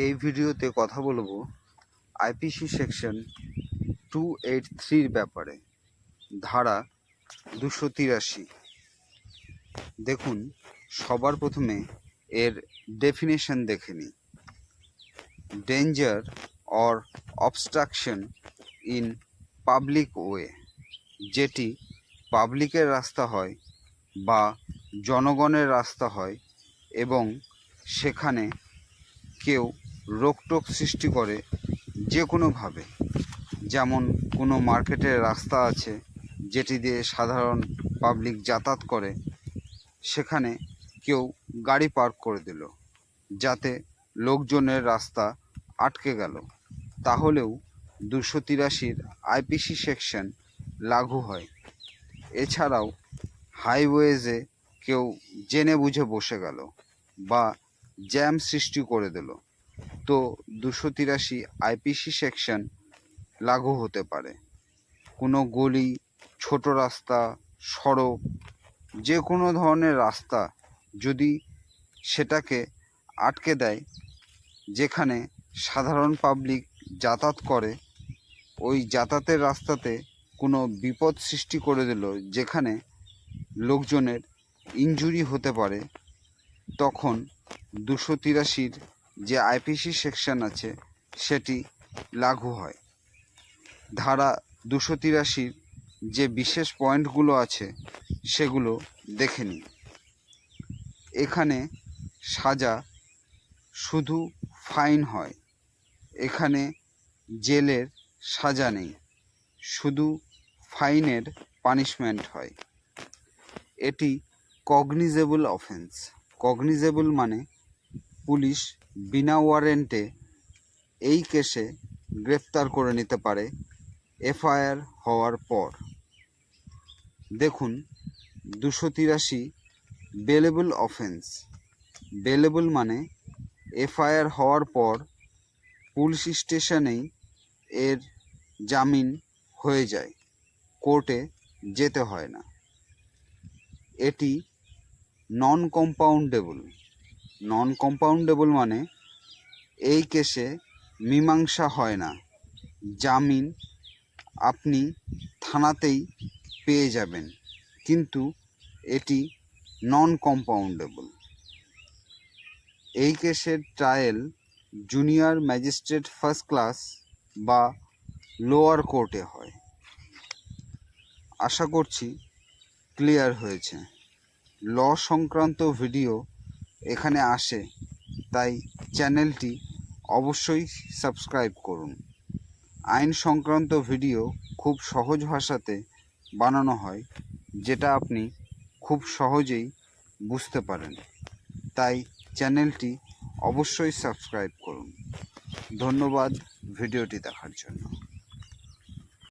এই ভিডিওতে কথা বলবো আইপিসি সেকশন 283 ব্যাপারে। ধারা 283। দেখুন, সবার প্রথমে এর ডেফিনেশন দেখে নিই। Danger or obstruction in public way, যেটি পাবলিকের রাস্তা হয় বা জনগণের রাস্তা হয় এবং সেখানে কেউ রোকটোক সৃষ্টি করে যে কোনোভাবে। যেমন কোনো মার্কেটের রাস্তা আছে যেটি দিয়ে সাধারণ পাবলিক যাতায়াত করে, সেখানে কেউ গাড়ি পার্ক করে দিল যাতে লোকজনের রাস্তা আটকে গেল, তাহলেও 283 আইপিসি সেকশন লাগু হয়। এছাড়াও হাইওয়েজে কেউ জেনে বুঝে বসে গেল বা জ্যাম সৃষ্টি করে দিল, তো 283 আইপিসি সেকশন লাগু হতে পারে। কোনো গলি, ছোট রাস্তা, সড়ক, যে কোনো ধরনের রাস্তা যদি সেটাকে আটকে দেয়, যেখানে সাধারণ পাবলিক যাতায়াত করে, ওই যাতায়াতের রাস্তাতে কোনো বিপদ সৃষ্টি করে দিল যেখানে লোকজনের ইনজুরি হতে পারে, তখন 283 যে আইপিসি সেকশন আছে সেটি লাগু হয়। ধারা 283 যে বিশেষ পয়েন্টগুলো আছে সেগুলো দেখে নিই। এখানে সাজা শুধু ফাইন হয়, এখানে জেলের সাজা নেই, শুধু ফাইনের পানিশমেন্ট হয়। এটি কগনিজেবল অফেন্স। কগনিজেবল মানে পুলিশ বিনা ওয়ারেন্টে এই কেসে গ্রেফতার করে নিতে পারে এফআইআর হওয়ার পর। দেখুন, 283 বেলেবল অফেন্স। বেলেবল মানে এফআইআর হওয়ার পর পুলিশ স্টেশনেই এর জামিন হয়ে যায়, কোর্টে যেতে হয় না। এটি নন কম্পাউন্ডেবল। নন কম্পাউন্ডেবল মানে এই কেসে মীমাংসা হয় না, জামিন আপনি থানাতেই পেয়ে যাবেন, কিন্তু এটি নন কম্পাউন্ডেবল। এই কেসের trial junior magistrate first class বা লোয়ার কোর্টে হয়। আশা করছি ক্লিয়ার হয়েছে। ল সংক্রান্ত ভিডিও এখানে আসে, তাই চ্যানেলটি অবশ্যই সাবস্ক্রাইব করুন। আইন সংক্রান্ত ভিডিও খুব সহজ ভাষাতে বানানো হয়, যেটা আপনি খুব সহজেই বুঝতে পারেন, তাই চ্যানেলটি অবশ্যই সাবস্ক্রাইব করুন। ধন্যবাদ ভিডিওটি দেখার জন্য।